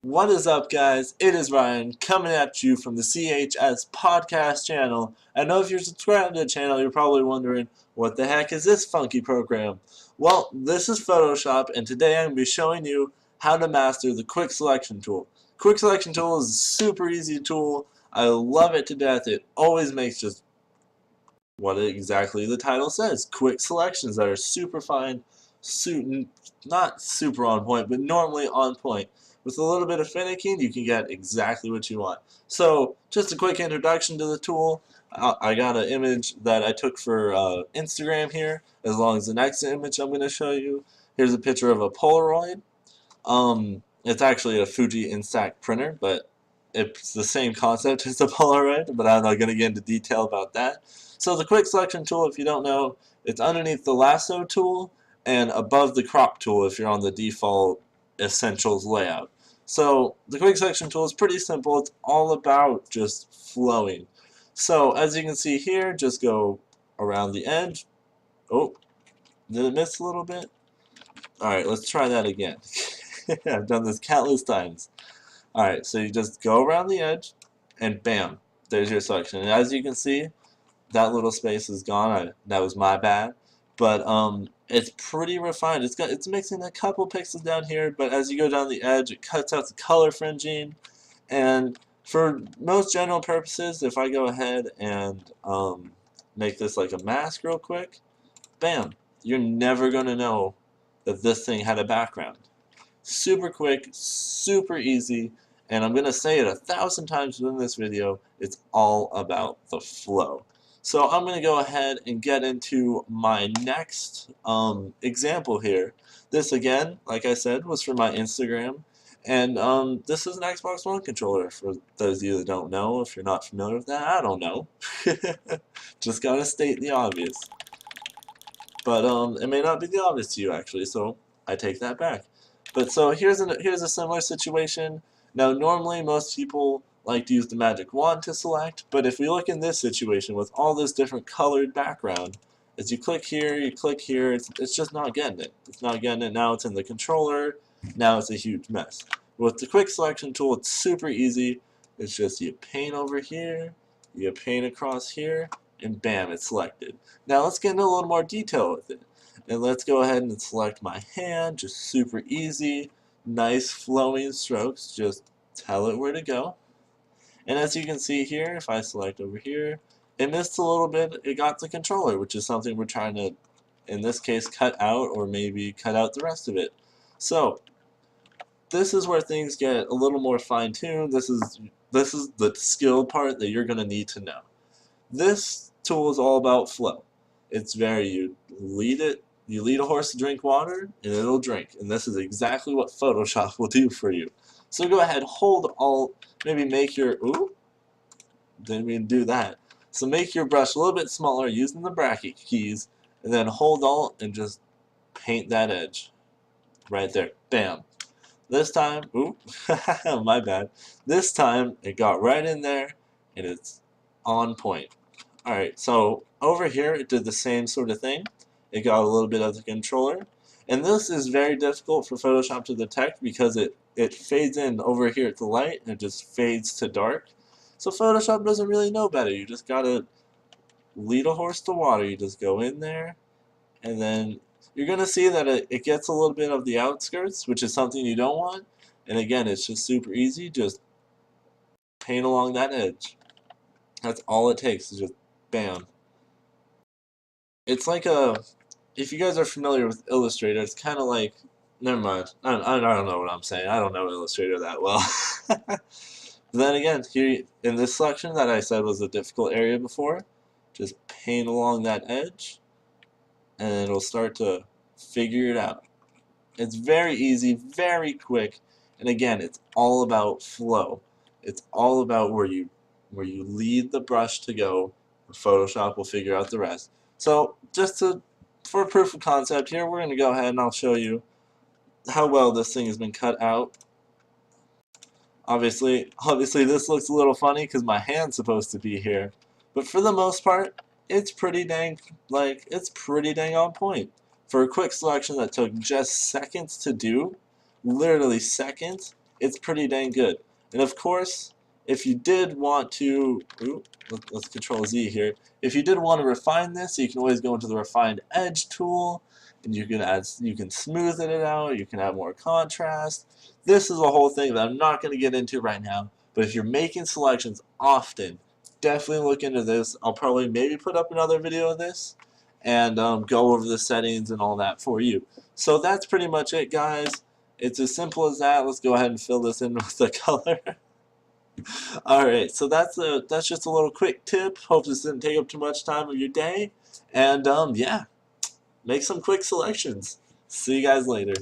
What is up, guys? It is Ryan coming at you from the CHS podcast channel. I know if you're subscribed to the channel, you're probably wondering, what the heck is this funky program? Well, this is Photoshop, and today I'm going to be showing you how to master the Quick Selection tool. Quick Selection tool is a super easy tool. I love it to death. It always makes just what exactly the title says. Quick selections that are super fine, not super on point, but normally on point. With a little bit of finicking, you can get exactly what you want. So, just a quick introduction to the tool. I got an image that I took for Instagram here, as long as the next image I'm going to show you. Here's a picture of a Polaroid. It's actually a Fuji Instax printer, but it's the same concept as a Polaroid, but I'm not going to get into detail about that. So the quick selection tool, if you don't know, it's underneath the lasso tool and above the crop tool if you're on the default essentials layout. So the quick selection tool is pretty simple. It's all about just flowing. So as you can see here, just go around the edge. Oh, did it miss a little bit? Alright, let's try that again. I've done this countless times. Alright, so you just go around the edge and bam, there's your selection. And as you can see, that little space is gone. That was my bad. But it's pretty refined. It's mixing a couple pixels down here, but as you go down the edge, it cuts out the color fringing. And for most general purposes, if I go ahead and make this like a mask real quick, bam, you're never going to know that this thing had a background. Super quick, super easy, and I'm going to say it 1,000 times within this video, it's all about the flow. So I'm going to go ahead and get into my next example here. This again, like I said, was for my Instagram, and this is an Xbox One controller. For those of you that don't know, if you're not familiar with that, I don't know. Just gotta state the obvious. But it may not be the obvious to you actually, so I take that back. But so here's a similar situation. Now normally most people like to use the magic wand to select, but if we look in this situation with all this different colored background, as you click here, it's just not getting it. It's not getting it. Now it's in the controller. Now it's a huge mess. With the quick selection tool, it's super easy. It's just you paint over here, you paint across here, and bam, it's selected. Now let's get into a little more detail with it. And let's go ahead and select my hand, just super easy, nice flowing strokes, just tell it where to go. And as you can see here, if I select over here, it missed a little bit, it got the controller, which is something we're trying to, in this case, cut out, or maybe cut out the rest of it. So, this is where things get a little more fine-tuned. This is the skill part that you're going to need to know. This tool is all about flow. It's you lead a horse to drink water, and it'll drink. And this is exactly what Photoshop will do for you. So go ahead, hold Alt, maybe make your, ooh, didn't mean to do that. So make your brush a little bit smaller using the bracket keys, and then hold Alt and just paint that edge. Right there, bam. This time, ooh, my bad. This time, it got right in there, and it's on point. Alright, so over here it did the same sort of thing. It got a little bit of the controller. And this is very difficult for Photoshop to detect because it fades in over here at the light and it just fades to dark. So Photoshop doesn't really know better. You just gotta lead a horse to water. You just go in there and then you're gonna see that it gets a little bit of the outskirts, which is something you don't want. And again, it's just super easy. Just paint along that edge. That's all it takes, is just bam. It's like if you guys are familiar with Illustrator, it's kind of like, never mind, I don't know what I'm saying, I don't know Illustrator that well. But then again, here in this selection that I said was a difficult area before, just paint along that edge, and it'll start to figure it out. It's very easy, very quick, and again, it's all about flow. It's all about where you lead the brush to go. Photoshop will figure out the rest. So just for proof of concept here, we're going to go ahead and I'll show you how well this thing has been cut out. Obviously this looks a little funny because my hand's supposed to be here, but for the most part, it's pretty dang on point. For a quick selection that took just seconds to do, literally seconds, it's pretty dang good. And of course, if you did want to, let's Control Z here. If you did want to refine this, you can always go into the Refined Edge tool, and you can smooth it out. You can add more contrast. This is a whole thing that I'm not going to get into right now. But if you're making selections often, definitely look into this. I'll probably maybe put up another video of this and go over the settings and all that for you. So that's pretty much it, guys. It's as simple as that. Let's go ahead and fill this in with the color. Alright, so that's just a little quick tip. Hope this didn't take up too much time of your day. And yeah, make some quick selections. See you guys later.